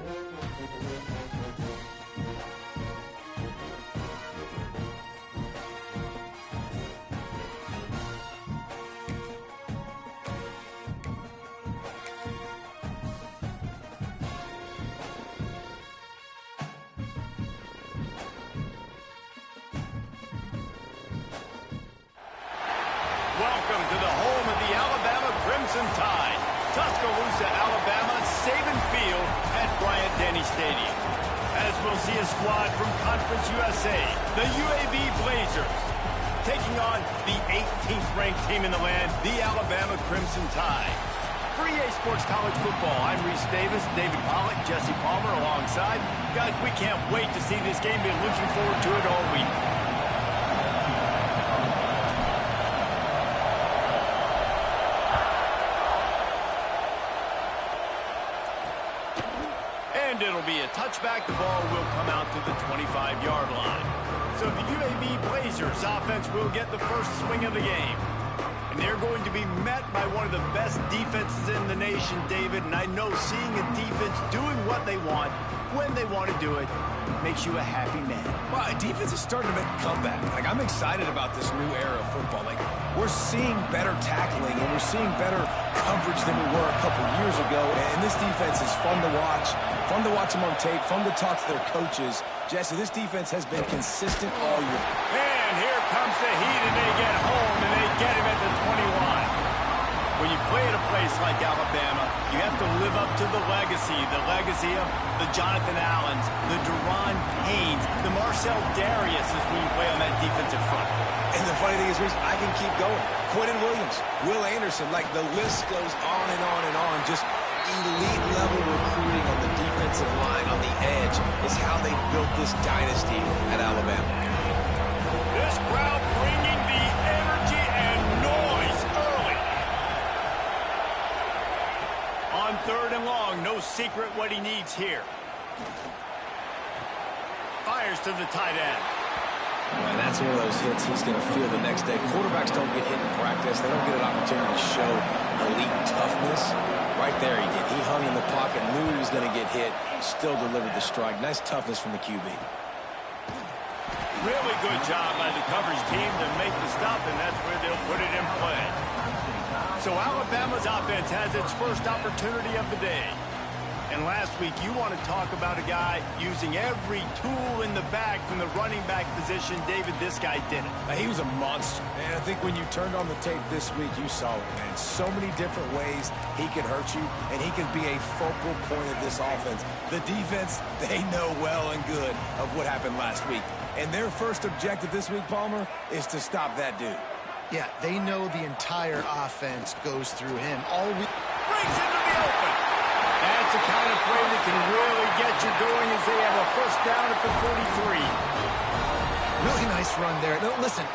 Welcome to the home of the Alabama Crimson Tide, Tuscaloosa, Alabama, Saban Field at Bryant-Denny Stadium. As we'll see a squad from Conference USA, the UAB Blazers, taking on the 18th ranked team in the land, the Alabama Crimson Tide. For EA Sports College Football, I'm Reese Davis, David Pollack, Jesse Palmer alongside. Guys, we can't wait to see this game. Been looking forward to it all week. And it'll be a touchback. The ball will come out to the 25-yard line. So the UAB Blazers offense will get the first swing of the game. And they're going to be met by one of the best defenses in the nation, David. And I know seeing a defense doing what they want, when they want to do it, makes you a happy man. Well, defense is starting to make a comeback. Like, I'm excited about this new era of football. Like, we're seeing better tackling and we're seeing better coverage than we were a couple years ago. And this defense is fun to watch. Fun to watch them on tape. Fun to talk to their coaches. Jesse, this defense has been consistent all year. And here comes the heat, and they get home, and they get him at the 21. When you play at a place like Alabama, you have to live up to the legacy of the Jonathan Allens, the Deron Paynes, the Marcel Dariuses when you play on that defensive front. And the funny thing is, Reese, I can keep going. Quentin Williams, Will Anderson, like the list goes on and on and on. Just elite level recruiting on the defensive line, on the edge, is how they built this dynasty at Alabama. This crowd bringing the energy and noise early. On 3rd and long, no secret what he needs here. Fires to the tight end. And that's one of those hits he's going to feel the next day. Quarterbacks don't get hit in practice. They don't get an opportunity to show elite toughness. Right there he did. He hung in the pocket, knew he was going to get hit, still delivered the strike. Nice toughness from the QB. Really good job by the coverage team to make the stop, and that's where they'll put it in play. So Alabama's offense has its first opportunity of the day. And last week, you want to talk about a guy using every tool in the bag from the running back position. David, this guy did it. He was a monster. And I think when you turned on the tape this week, you saw it, man. So many different ways he could hurt you, and he could be a focal point of this offense. The defense, they know well and good of what happened last week. And their first objective this week, Palmer, is to stop that dude. Yeah, they know the entire offense goes through him. All week. Brings into the open. That's the kind of play that can really get you going as they have a first down at the 43. Really nice run there. Now, listen,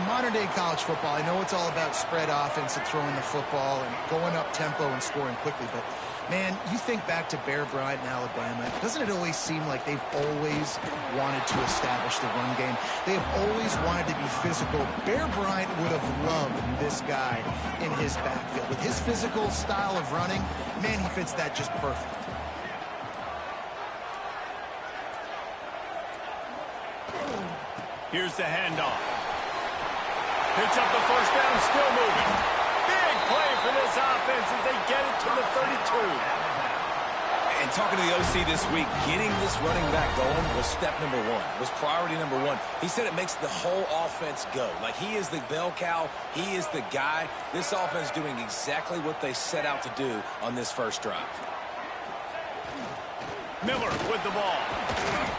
modern-day college football, I know it's all about spread offense and throwing the football and going up tempo and scoring quickly, but, man, you think back to Bear Bryant in Alabama, doesn't it always seem like they've always wanted to establish the run game? They have always wanted to be physical. Bear Bryant would have loved this guy in his backfield. With his physical style of running, man, he fits that just perfect. Here's the handoff. Picks up the first down, still moving. Big play for this offense as they get it to the 32. And talking to the OC this week, getting this running back going was step number one, was priority number one. He said it makes the whole offense go. Like, he is the bell cow. He is the guy. This offense doing exactly what they set out to do on this first drive. Miller with the ball.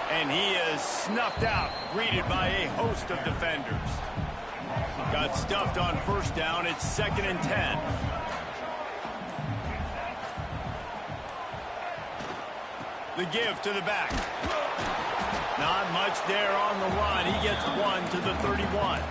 And he is snuffed out, greeted by a host of defenders. Got stuffed on first down. It's 2nd and 10. The give to the back. Not much there on the run. He gets one to the 31.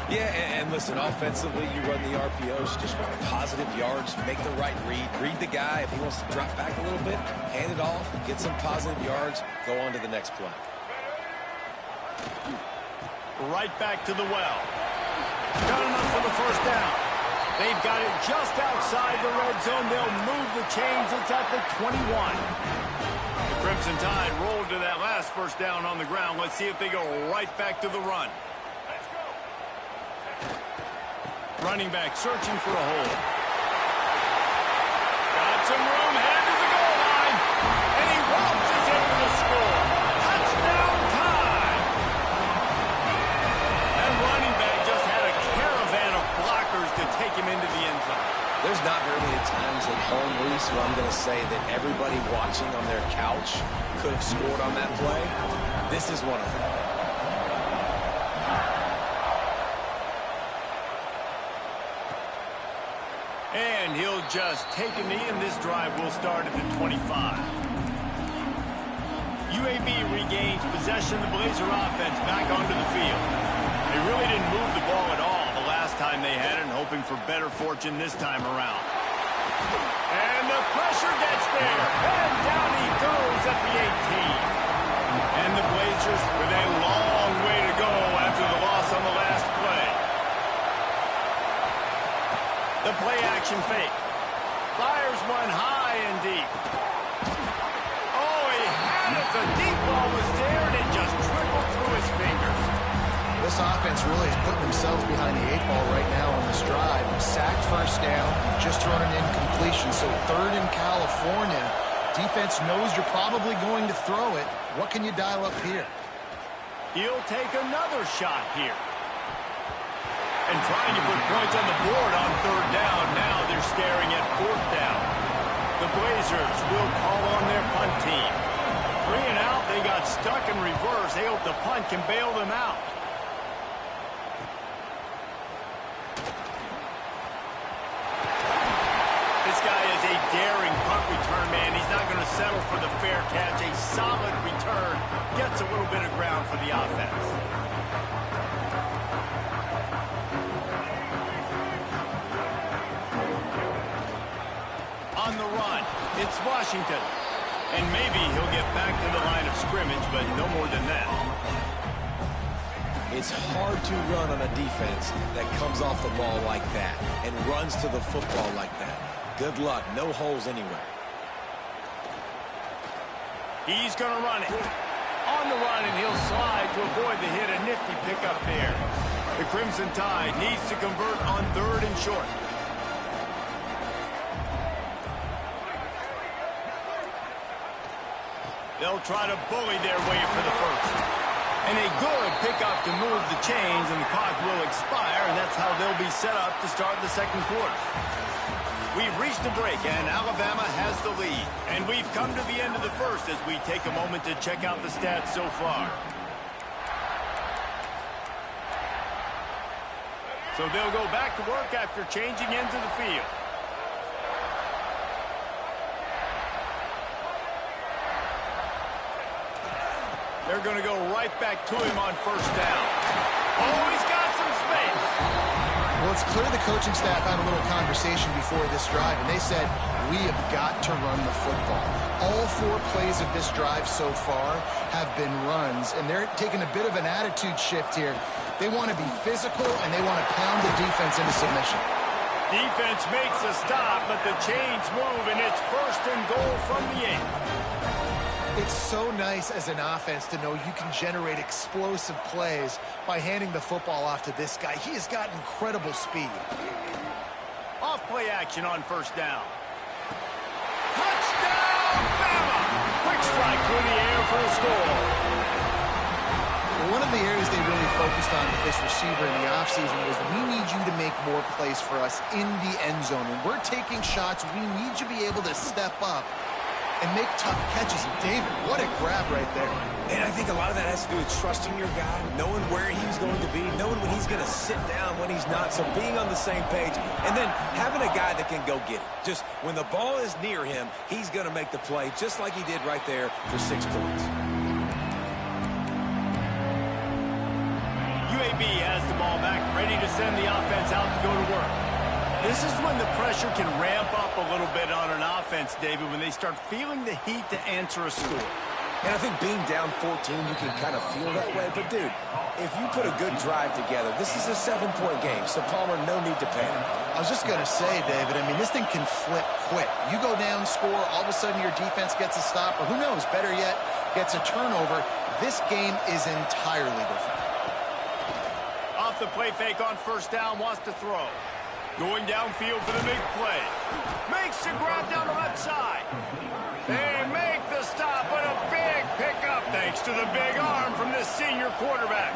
Yeah, and listen, offensively, you run the RPOs, just run positive yards, make the right read the guy. If he wants to drop back a little bit, hand it off, get some positive yards, go on to the next play. Right back to the well. Got enough for the first down. They've got it just outside the red zone. They'll move the chains. It's at the 21. Crimson Tide rolled to that last first down on the ground. Let's see if they go right back to the run. Running back searching for a hole. Got some room, head to the goal line. And he waltzes in for the score. Touchdown time. That running back just had a caravan of blockers to take him into the end zone. There's not very many times at home, Reese, where I'm going to say that everybody watching on their couch could have scored on that play. This is one of them. And he'll just take a knee, and this drive will start at the 25. UAB regains possession of the Blazer offense back onto the field. They really didn't move the ball at all the last time they had it, and hoping for better fortune this time around. And the pressure gets there, and down he goes at the 18. And the Blazers with a long way to go after the loss on the last play. The play action fake. Fires one high and deep. Oh, he had it. The deep ball was there, and it just trickled through his fingers. This offense really is putting themselves behind the 8 ball right now on this drive. Sacked first down, just thrown an incompletion. So third in California. Defense knows you're probably going to throw it. What can you dial up here? He'll take another shot here. And trying to put points on the board on third down. Now they're staring at fourth down. The Blazers will call on their punt team. 3 and out, they got stuck in reverse. They hope the punt can bail them out. This guy is a daring punt return man. He's not going to settle for the fair catch. A solid return. Gets a little bit of ground for the offense. On the run, it's Washington. And maybe he'll get back to the line of scrimmage, but no more than that. It's hard to run on a defense that comes off the ball like that and runs to the football like that. Good luck. No holes anywhere. He's going to run it. On the run, and he'll slide to avoid the hit. A nifty pickup there. The Crimson Tide needs to convert on third and short. They'll try to bully their way for the first. And a good pickup to move the chains, and the clock will expire, and that's how they'll be set up to start the second quarter. We've reached a break, and Alabama has the lead. And we've come to the end of the first as we take a moment to check out the stats so far. So they'll go back to work after changing into the field. They're going to go right back to him on first down. Oh, he's got some space. Well, it's clear the coaching staff had a little conversation before this drive, and they said, we have got to run the football. All 4 plays of this drive so far have been runs, and they're taking a bit of an attitude shift here. They want to be physical, and they want to pound the defense into submission. Defense makes a stop, but the chains move, and it's first and goal from the 8. It's so nice as an offense to know you can generate explosive plays by handing the football off to this guy. He has got incredible speed. Off play action on first down. Touchdown, Bama! Quick strike through the air for a score. Well, one of the areas they really focused on with this receiver in the offseason was we need you to make more plays for us in the end zone. When we're taking shots, we need you to be able to step up and make tough catches. And David, what a grab right there. And I think a lot of that has to do with trusting your guy, knowing where he's going to be, knowing when he's going to sit down, when he's not. So being on the same page, and then having a guy that can go get it. Just when the ball is near him, he's going to make the play, just like he did right there for 6 points. UAB has the ball back, ready to send the offense out to go to work. This is when the pressure can ramp up a little bit on an offense, David, when they start feeling the heat to answer a score. And I think being down 14, you can kind of feel that way. But, dude, if you put a good drive together, this is a 7-point game. So, Palmer, no need to panic. I was just going to say, David, I mean, this thing can flip quick. You go down, score, all of a sudden your defense gets a stop, or who knows, better yet, gets a turnover. This game is entirely different. Off the play fake on first down, wants to throw. Going downfield for the big play. Makes the grab down the left side. They make the stop, but a big pickup thanks to the big arm from this senior quarterback.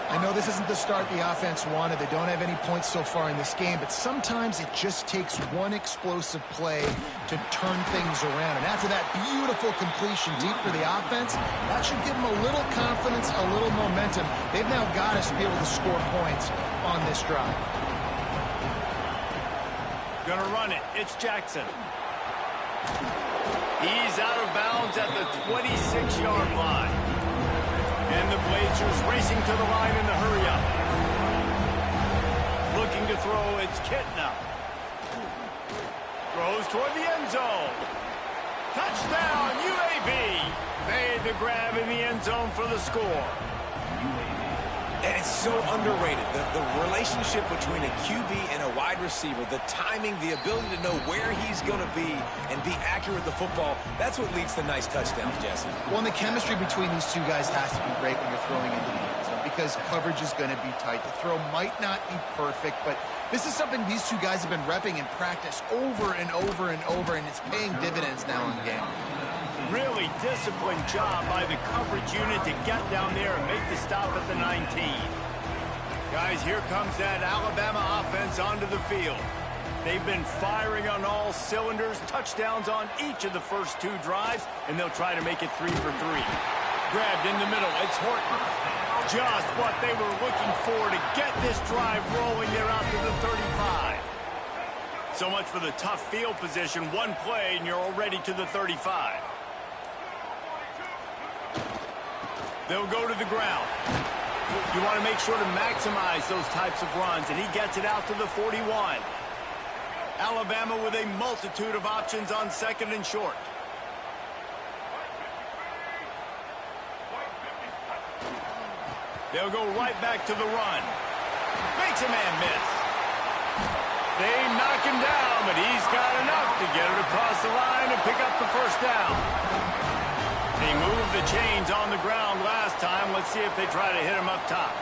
I know this isn't the start the offense wanted. They don't have any points so far in this game, but sometimes it just takes one explosive play to turn things around. And after that beautiful completion deep for the offense, that should give them a little confidence, a little momentum. They've now got us to be able to score points on this drive. Gonna run it. It's Jackson. He's out of bounds at the 26-yard line. And the Blazers racing to the line in the hurry-up. Looking to throw, it's Kitna. Throws toward the end zone. Touchdown, UAB. Made the grab in the end zone for the score. And it's so underrated. The relationship between a QB and a wide receiver, the timing, the ability to know where he's going to be and be accurate with the football, that's what leads to nice touchdowns, Jesse. Well, and the chemistry between these two guys has to be great when you're throwing into the end zone because coverage is going to be tight. The throw might not be perfect, but this is something these two guys have been repping in practice over and over and over, and it's paying dividends now in the game. Really disciplined job by the coverage unit to get down there and make the stop at the 19. Guys, here comes that Alabama offense onto the field. They've been firing on all cylinders, touchdowns on each of the first two drives, and they'll try to make it 3 for 3. Grabbed in the middle, it's Horton. Just what they were looking for to get this drive rolling there out to the 35. So much for the tough field position. One play, and you're already to the 35. They'll go to the ground. You want to make sure to maximize those types of runs, and he gets it out to the 41. Alabama with a multitude of options on second and short. They'll go right back to the run. Makes a man miss. They knock him down, but he's got enough to get it across the line and pick up the first down. They moved the chains on the ground last time. Let's see if they try to hit him up top.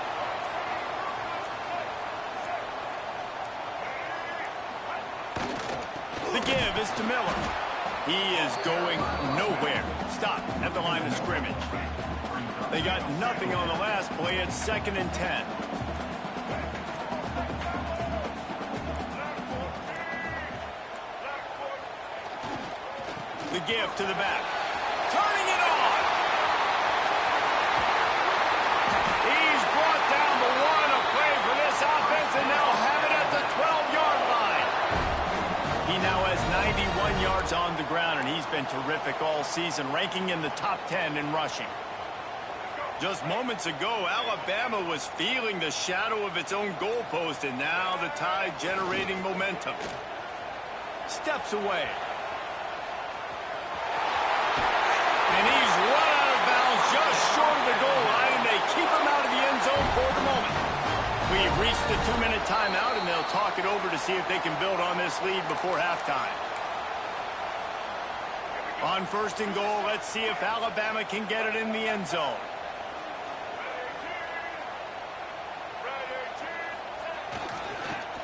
The give is to Miller. He is going nowhere. Stop at the line of scrimmage. They got nothing on the last play. It's 2nd and 10. The give to the back. Turning it on. He's brought down the one, a play for this offense, and they'll have it at the 12-yard line. He now has 91 yards on the ground, and he's been terrific all season, ranking in the top 10 in rushing. Just moments ago, Alabama was feeling the shadow of its own goalpost, and now the Tide generating momentum. Steps away. And he's run out of bounds just short of the goal line, and they keep him out of the end zone for the moment. We've reached the 2-minute timeout, and they'll talk it over to see if they can build on this lead before halftime. On 1st and goal, let's see if Alabama can get it in the end zone.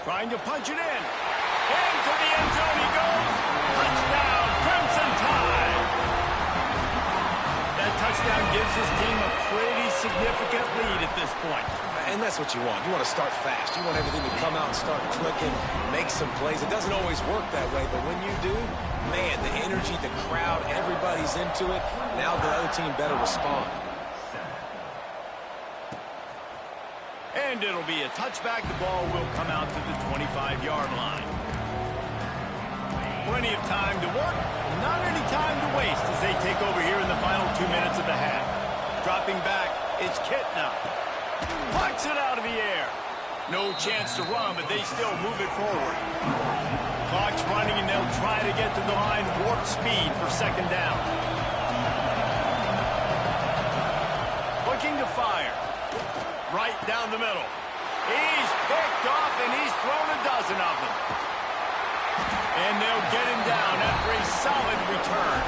Trying to punch it in. Into the end zone he goes. Touchdown, Crimson Tide. That touchdown gives his team a pretty significant lead at this point. And that's what you want. You want to start fast. You want everything to come out and start clicking, make some plays. It doesn't always work that way, but when you do, man, the energy, the crowd, everybody's into it. Now the other team better respond. And it'll be a touchback. The ball will come out to the 25-yard line. Plenty of time to work, not any time to waste as they take over here in the final 2 minutes of the half. Dropping back, it's Kitna. Plucks it out of the air. No chance to run, but they still move it forward. Clock's running, and they'll try to get to the line warp speed for 2nd down. looking to fire. Right down the middle. He's picked off, and he's thrown a dozen of them. And they'll get him down after a solid return.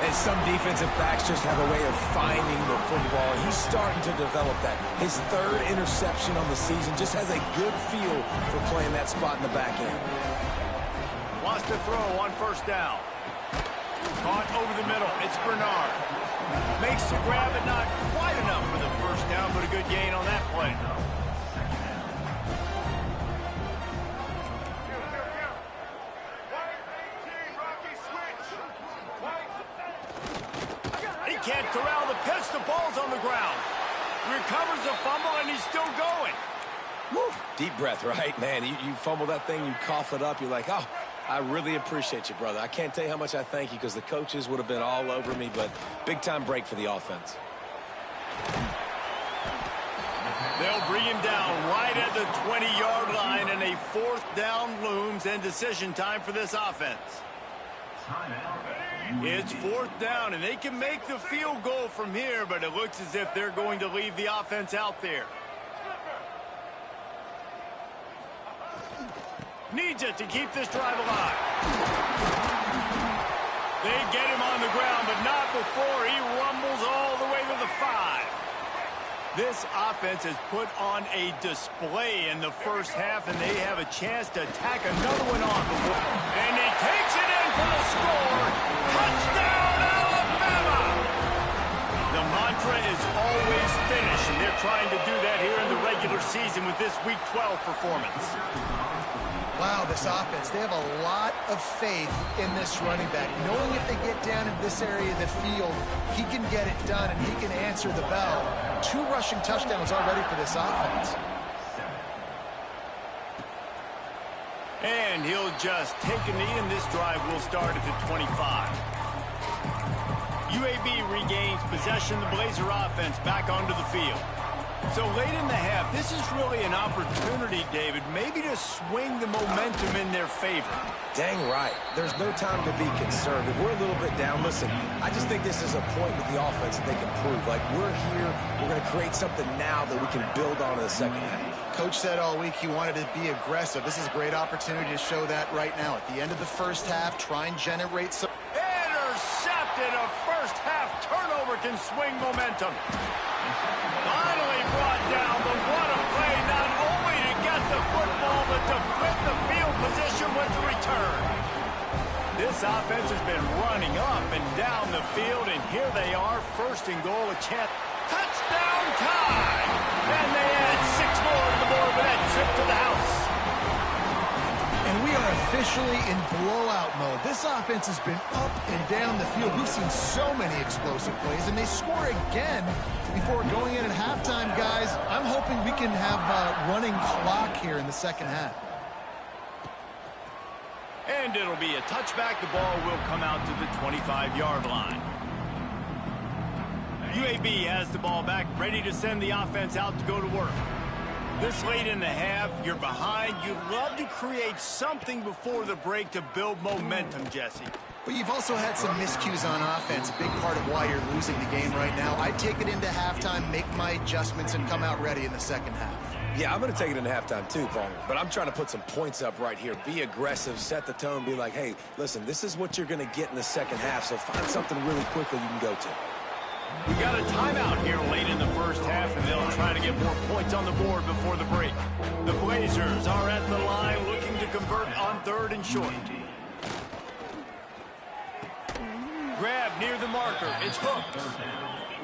And some defensive backs just have a way of finding the football. He's starting to develop that. His third interception on the season, just has a good feel for playing that spot in the back end. Wants to throw on first down. Caught over the middle. It's Bernard. Makes the grab, but not quite enough for the first down, but a good gain on that play. He can't corral the pitch. The ball's on the ground. Recovers the fumble, and he's still going. Woo. Deep breath, right? Man, you fumble that thing, you cough it up, you're like, oh, I really appreciate you, brother. I can't tell you how much I thank you because the coaches would have been all over me, but big-time break for the offense. They'll bring him down right at the 20-yard line, and a fourth down looms, and decision time for this offense. It's fourth down, and they can make the field goal from here, but it looks as if they're going to leave the offense out there. Needs it to keep this drive alive. They get him on the ground, but not before he rumbles all the way to the 5. This offense has put on a display in the first half, and they have a chance to tack another one on. And he takes it in for the score. Touchdown, Alabama! The mantra is always finish, and they're trying to do that here in the regular season with this Week 12 performance. Wow, this offense, they have a lot of faith in this running back. Knowing if they get down in this area of the field, he can get it done and he can answer the bell. 2 rushing touchdowns already for this offense. And he'll just take a knee, and this drive will start at the 25. UAB regains possession. The Blazer offense back onto the field. So late in the half, this is really an opportunity, David, maybe to swing the momentum in their favor. Dang right. There's no time to be concerned. If we're a little bit down, listen, I just think this is a point with the offense that they can prove. Like, we're here, we're going to create something now that we can build on in the second half. Coach said all week he wanted to be aggressive. This is a great opportunity to show that right now. At the end of the first half, try and generate some... Intercepted! A first half turnover can swing momentum. Finally brought down, but what a play, not only to get the football, but to flip the field position with the return. This offense has been running up and down the field, and here they are, first and goal, a chance. Touchdown time! And they add 6 more to the board with that trip to the house. And we are officially in blowout mode. This offense has been up and down the field. We've seen so many explosive plays, and they score again before going in at halftime, guys. I'm hoping we can have a running clock here in the second half. And it'll be a touchback. The ball will come out to the 25-yard line. UAB has the ball back, ready to send the offense out to go to work. This late in the half, you're behind. You'd love to create something before the break to build momentum, Jesse. But you've also had some miscues on offense, a big part of why you're losing the game right now. I'd take it into halftime, make my adjustments, and come out ready in the second half. Yeah, I'm going to take it into halftime too, Paul. But I'm trying to put some points up right here. Be aggressive, set the tone, be like, hey, listen, this is what you're going to get in the second half, so find something really quickly you can go to. We got a timeout here late in the first half, and they'll try to get more points on the board before the break. The Blazers are at the line looking to convert on 3rd and short. Grab near the marker. It's hooked.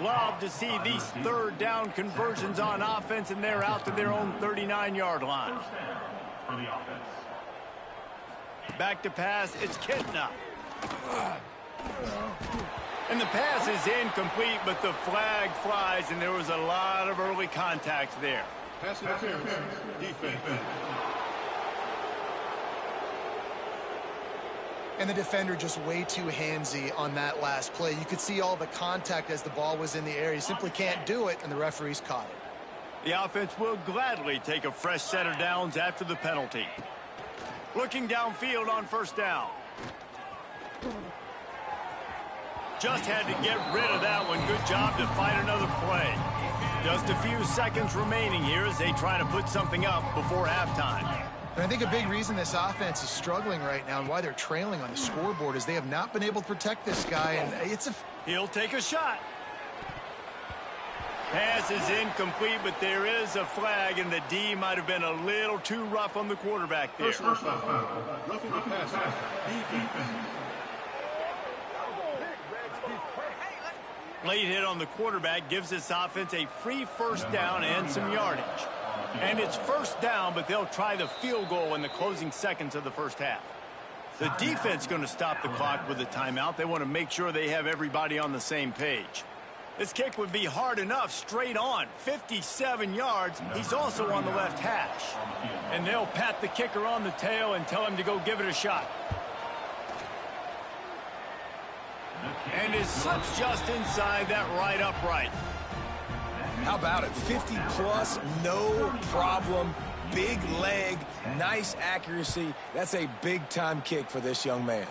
Love to see these 3rd down conversions on offense, and they're out to their own 39-yard line. Back to pass. It's Kitna. And the pass is incomplete, but the flag flies, and there was a lot of early contact there. Pass interference. Defense. And the defender just way too handsy on that last play. You could see all the contact as the ball was in the air. You simply can't do it, and the referees caught it. The offense will gladly take a fresh set of downs after the penalty. Looking downfield on first down. Just had to get rid of that one. Good job to fight another play. Just a few seconds remaining here as they try to put something up before halftime. And I think a big reason this offense is struggling right now and why they're trailing on the scoreboard is they have not been able to protect this guy, and He'll take a shot. Pass is incomplete, but there is a flag, and the D might have been a little too rough on the quarterback there. First foul. Roughing the passer. Defense. Late hit on the quarterback gives this offense a free first down and some yardage. And it's first down, but they'll try the field goal in the closing seconds of the first half. The defense going to stop the clock with a timeout. They want to make sure they have everybody on the same page. This kick would be hard enough straight on. 57 yards. He's also on the left hash. And they'll pat the kicker on the tail and tell him to go give it a shot. And his slip's just inside that right upright. How about it? 50-plus, no problem. Big leg, nice accuracy. That's a big-time kick for this young man.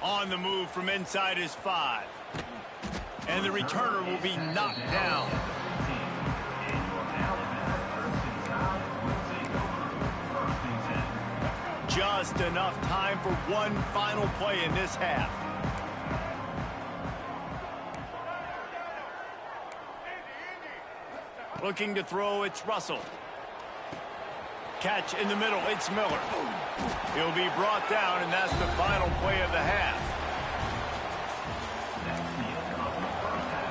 On the move from inside his 5. And the returner will be knocked down. Just enough time for one final play in this half. Looking to throw, it's Russell. Catch in the middle, it's Miller. He'll be brought down, and that's the final play of the half.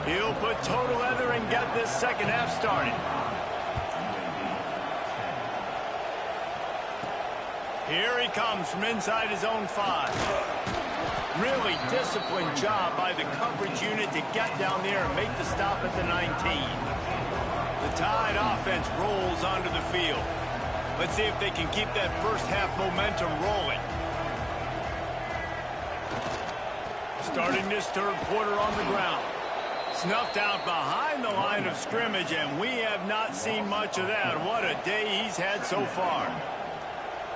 He'll put total leather and get this second half started. Here he comes from inside his own 5. Really disciplined job by the coverage unit to get down there and make the stop at the 19. The Tide offense rolls onto the field. Let's see if they can keep that first half momentum rolling. Starting this third quarter on the ground. Snuffed out behind the line of scrimmage, and we have not seen much of that. What a day he's had so far.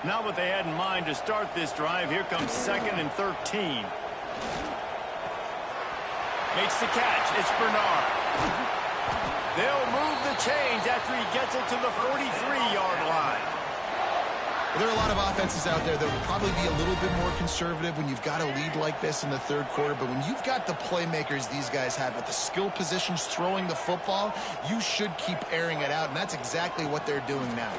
Not what they had in mind to start this drive. Here comes 2nd and 13. Makes the catch. It's Bernard. They'll move the chains after he gets it to the 43-yard line. Well, there are a lot of offenses out there that will probably be a little bit more conservative when you've got a lead like this in the third quarter. But when you've got the playmakers these guys have at the skill positions throwing the football, you should keep airing it out. And that's exactly what they're doing now.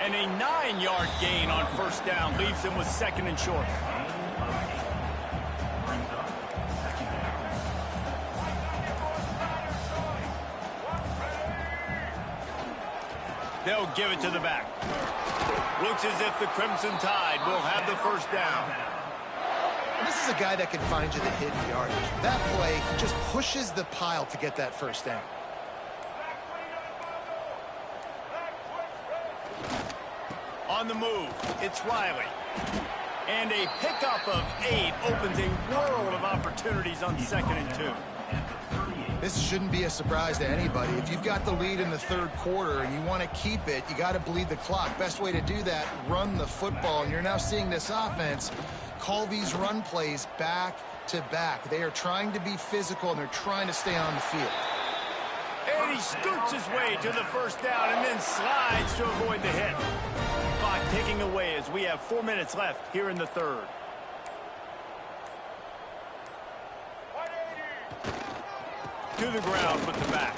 And a 9-yard gain on first down leaves them with 2nd and short. They'll give it to the back. Looks as if the Crimson Tide will have the first down. And this is a guy that can find you the hidden yardage. That play just pushes the pile to get that first down. On the move, it's Riley. And a pickup of 8 opens a world of opportunities on 2nd and 2. This shouldn't be a surprise to anybody. If you've got the lead in the third quarter and you want to keep it, you got to bleed the clock. Best way to do that, run the football. And you're now seeing this offense call these run plays back to back. They are trying to be physical, and they're trying to stay on the field. And he scoots his way to the first down and then slides to avoid the hit. Clock ticking away as we have 4 minutes left here in the third. To the ground with the back.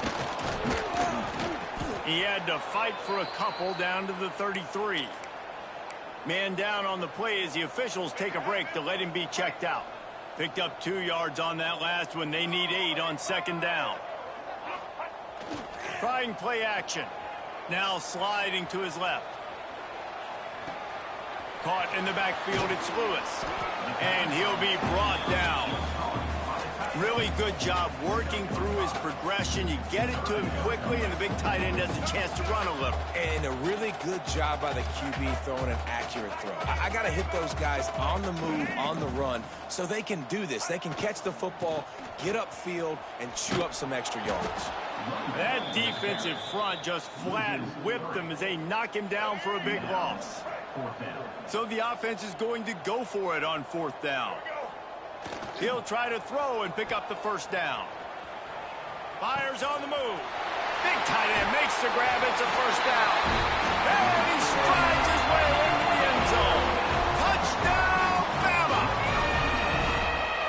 He had to fight for a couple down to the 33. Man down on the play as the officials take a break to let him be checked out. Picked up 2 yards on that last one. They need 8 on 2nd down. Trying play action. Now sliding to his left. Caught in the backfield, it's Lewis. And he'll be brought down. Really good job working through his progression. You get it to him quickly, and the big tight end has a chance to run a little. And a really good job by the QB throwing an accurate throw. I got to hit those guys on the move, on the run, so they can do this. They can catch the football, get upfield, and chew up some extra yards. That defensive front just flat whipped them as they knock him down for a big loss. So the offense is going to go for it on 4th down. He'll try to throw and pick up the first down. Fires on the move. Big tight end makes the grab. It's a first down. And he strides his way into the end zone. Touchdown, Bama!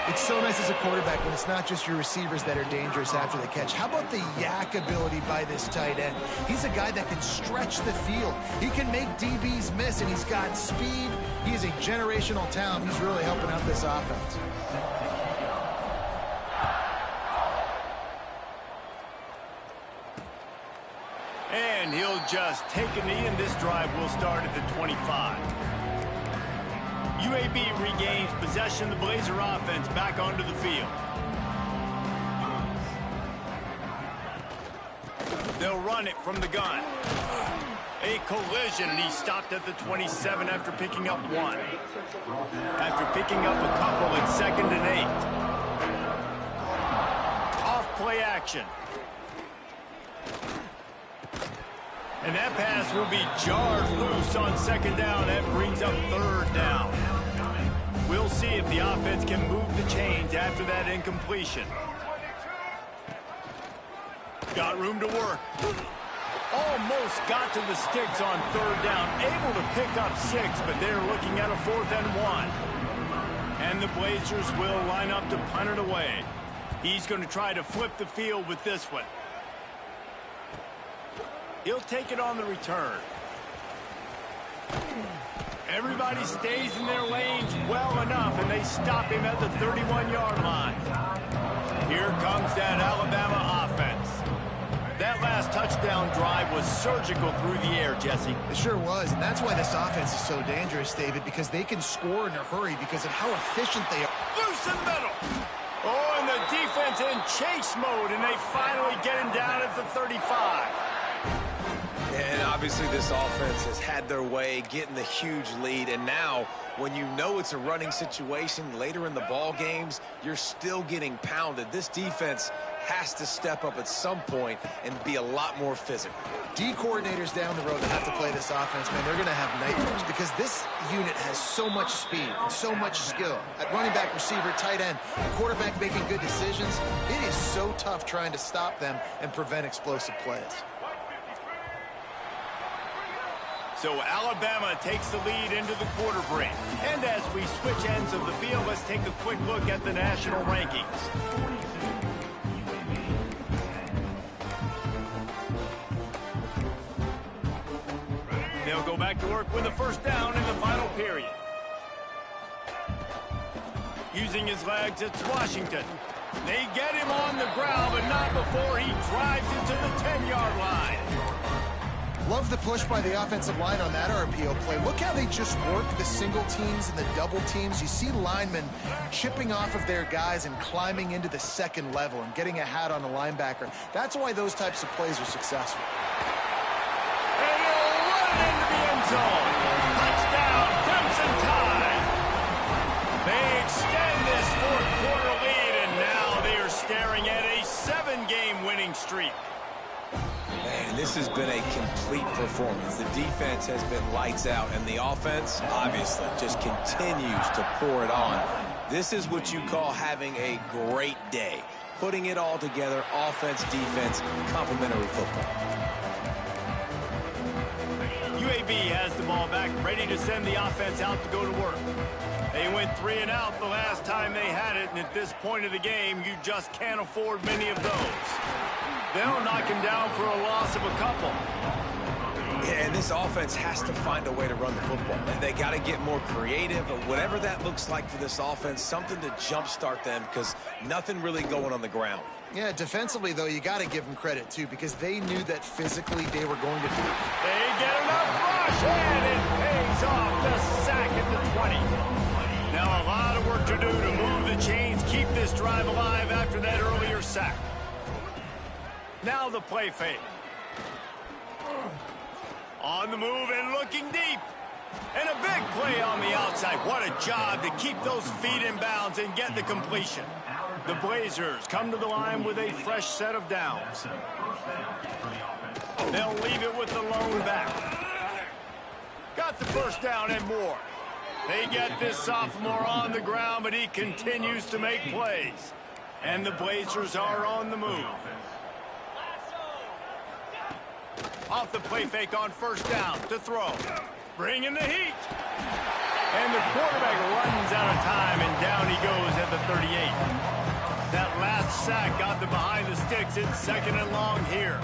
It's so nice as a quarterback when it's not just your receivers that are dangerous after the catch. How about the yak ability by this tight end? He's a guy that can stretch the field. He can make DBs miss, and he's got speed. He is a generational talent. He's really helping out this offense. And he'll just take a knee, and this drive will start at the 25. UAB regains possession of the Blazer offense back onto the field. They'll run it from the gun. A collision, and he stopped at the 27 after picking up one. After picking up a couple at 2nd and 8. Off play action. And that pass will be jarred loose on 2nd down. That brings up 3rd down. We'll see if the offense can move the chains after that incompletion. Got room to work. Almost got to the sticks on 3rd down. Able to pick up 6, but they're looking at a 4th and 1. And the Blazers will line up to punt it away. He's going to try to flip the field with this one. He'll take it on the return. Everybody stays in their lanes well enough, and they stop him at the 31-yard line. Here comes that Alabama offense. That last touchdown drive was surgical through the air, Jesse. It sure was, and that's why this offense is so dangerous, David, because they can score in a hurry because of how efficient they are. Loose in the middle. Oh, and the defense in chase mode, and they finally get him down at the 35. And obviously this offense has had their way getting the huge lead, and now when you know it's a running situation later in the ball games, you're still getting pounded. This defense has to step up at some point and be a lot more physical. D coordinators down the road that have to play this offense, man, they're going to have nightmares because this unit has so much speed and so much skill. At running back, receiver, tight end, quarterback making good decisions, it is so tough trying to stop them and prevent explosive plays. So Alabama takes the lead into the quarter break. And as we switch ends of the field, let's take a quick look at the national rankings. They'll go back to work with the first down in the final period. Using his legs, it's Washington. They get him on the ground, but not before he drives it to the 10-yard line. Love the push by the offensive line on that RPO play. Look how they just work the single teams and the double teams. You see linemen chipping off of their guys and climbing into the second level and getting a hat on the linebacker. That's why those types of plays are successful. And he'll run it into the end zone. Touchdown, Crimson Tide. They extend this fourth quarter lead, and now they are staring at a 7-game winning streak. Man, this has been a complete performance. The defense has been lights out, and the offense, obviously, just continues to pour it on. This is what you call having a great day. Putting it all together, offense, defense, complementary football. UAB has the ball back, ready to send the offense out to go to work. They went 3 and out the last time they had it, and at this point of the game, you just can't afford many of those. They'll knock him down for a loss of a couple. Yeah, and this offense has to find a way to run the football. And they got to get more creative, but whatever that looks like for this offense, something to jumpstart them because nothing really going on the ground. Yeah, defensively, though, you got to give them credit, too, because they knew that physically they were going to do it. They get enough rush, and it pays off the sack at the 20. Now a lot of work to do to move the chains, keep this drive alive after that earlier sack. Now the play fake. On the move and looking deep. And a big play on the outside. What a job to keep those feet in bounds and get the completion. The Blazers come to the line with a fresh set of downs. They'll leave it with the lone back. Got the first down and more. They get this sophomore on the ground, but he continues to make plays. And the Blazers are on the move. Off the play fake on first down to throw. Bringing the heat. And the quarterback runs out of time, and down he goes at the 38. That last sack got them behind the sticks. It's 2nd and long here.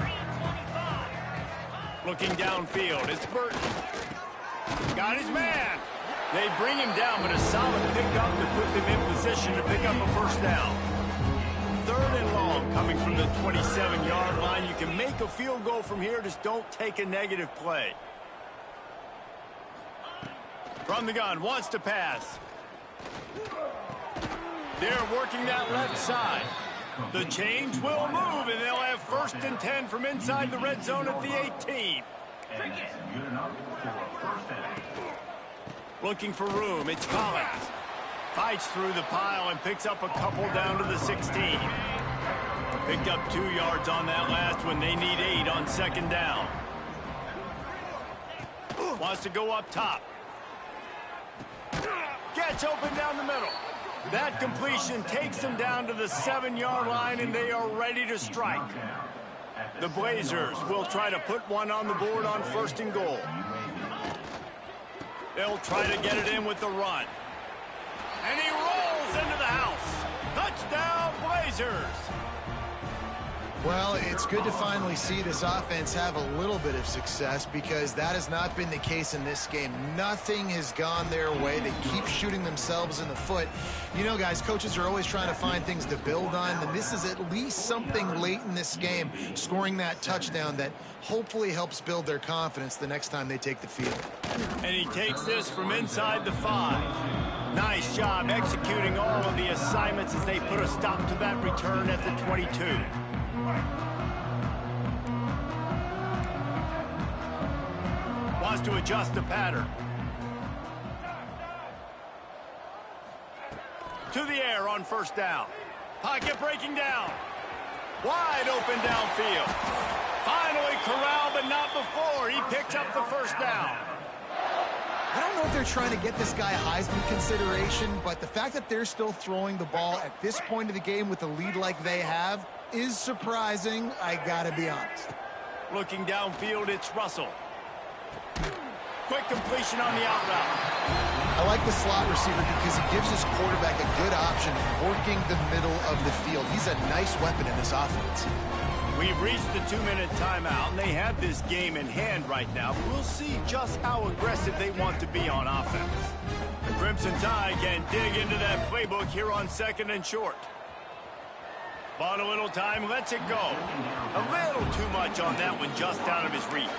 Looking downfield, it's Burton. Got his man. They bring him down, but a solid pickup to put them in position to pick up a first down. 3rd and long coming from the 27-yard line. You can make a field goal from here, just don't take a negative play. From the gun, wants to pass. They're working that left side. The chains will move, and they'll have 1st and 10 from inside the red zone at the 18. Looking for room, it's Collins. Fights through the pile and picks up a couple down to the 16. Picked up 2 yards on that last one. They need 8 on 2nd down. Wants to go up top. Gets open down the middle. That completion takes them down to the 7-yard line, and they are ready to strike. The Blazers will try to put one on the board on 1st and goal. They'll try to get it in with the run. And he rolls into the house. Touchdown, Blazers. Well, it's good to finally see this offense have a little bit of success because that has not been the case in this game. Nothing has gone their way. They keep shooting themselves in the foot. You know, guys, coaches are always trying to find things to build on, and this is at least something late in this game, scoring that touchdown that hopefully helps build their confidence the next time they take the field. And he takes this from inside the 5. Nice job executing all of the assignments as they put a stop to that return at the 22. Wants to adjust the pattern. To the air on 1st down. Pocket breaking down. Wide open downfield. Finally corralled, but not before. He picks up the 1st down. I don't know if they're trying to get this guy Heisman consideration, but the fact that they're still throwing the ball at this point of the game with a lead like they have is surprising, I gotta be honest. Looking downfield, it's Russell. Quick completion on the out route. I like the slot receiver because he gives his quarterback a good option working the middle of the field. He's a nice weapon in this offense. We've reached the 2-minute timeout, and they have this game in hand right now. We'll see just how aggressive they want to be on offense. The Crimson Tide can dig into that playbook here on 2nd and short. Bought a little time, lets it go. A little too much on that one, just out of his reach.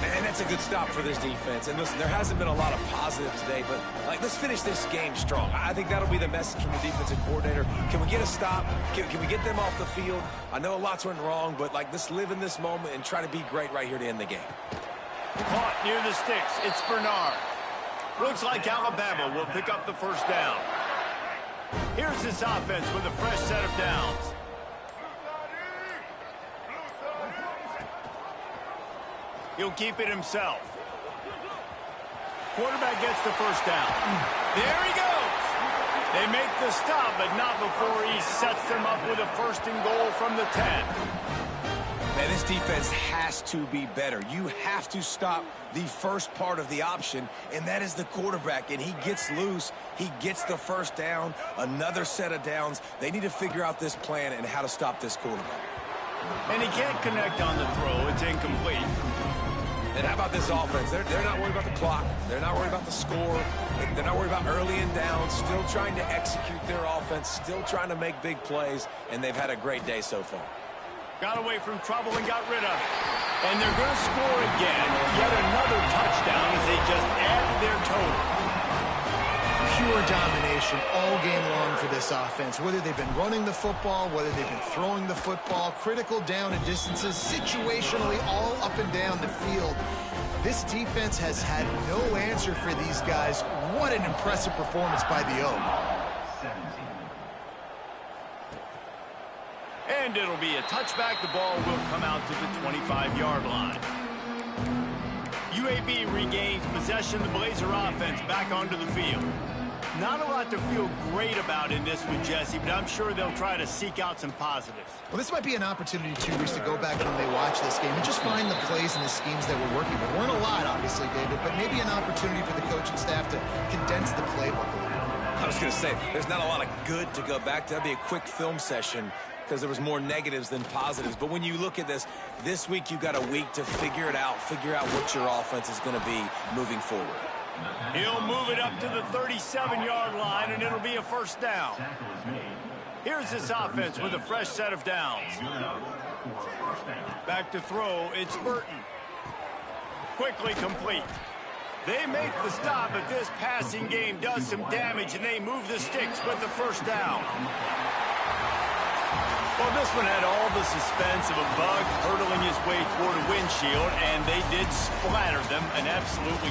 Man, that's a good stop for this defense. And listen, there hasn't been a lot of positive today, but let's finish this game strong. I think that'll be the message from the defensive coordinator. Can we get a stop? Can we get them off the field? I know lots went wrong, but let's live in this moment and try to be great right here to end the game. Caught near the sticks. It's Bernard. Looks like Alabama will pick up the 1st down. Here's this offense with a fresh set of downs. He'll keep it himself. Quarterback gets the 1st down. There he goes. They make the stop, but not before he sets them up with a 1st and goal from the 10. Man, this defense has to be better. You have to stop the first part of the option, and that is the quarterback. And he gets loose. He gets the 1st down, another set of downs. They need to figure out this plan and how to stop this quarterback. And he can't connect on the throw. It's incomplete. And how about this offense? They're not worried about the clock. They're not worried about the score. They're not worried about early and down. Still trying to execute their offense. Still trying to make big plays. And they've had a great day so far. Got away from trouble and got rid of it. And they're going to score again. Yet another touchdown as they just add their total. Pure domination all game long for this offense. Whether they've been running the football, whether they've been throwing the football, critical down and distances, situationally all up and down the field. This defense has had no answer for these guys. What an impressive performance by the Oak. And it'll be a touchback. The ball will come out to the 25-yard line. UAB regains possession of the Blazer offense back onto the field. Not a lot to feel great about in this one, Jesse, but I'm sure they'll try to seek out some positives. Well, this might be an opportunity, too, Reese, to go back when they watch this game and just find the plays and the schemes that were working. There weren't a lot, obviously, David, but maybe an opportunity for the coaching staff to condense the playbook a little. I was going to say, there's not a lot of good to go back to. That'd be a quick film session because there was more negatives than positives. But when you look at this week you've got a week to figure it out, figure out what your offense is going to be moving forward. He'll move it up to the 37-yard line, and it'll be a first down. Here's this offense with a fresh set of downs. Back to throw, it's Burton. Quickly complete. They make the stop, but this passing game does some damage, and they move the sticks with the first down. Well, this one had all the suspense of a bug hurtling his way toward a windshield, and they did splatter them, and absolutely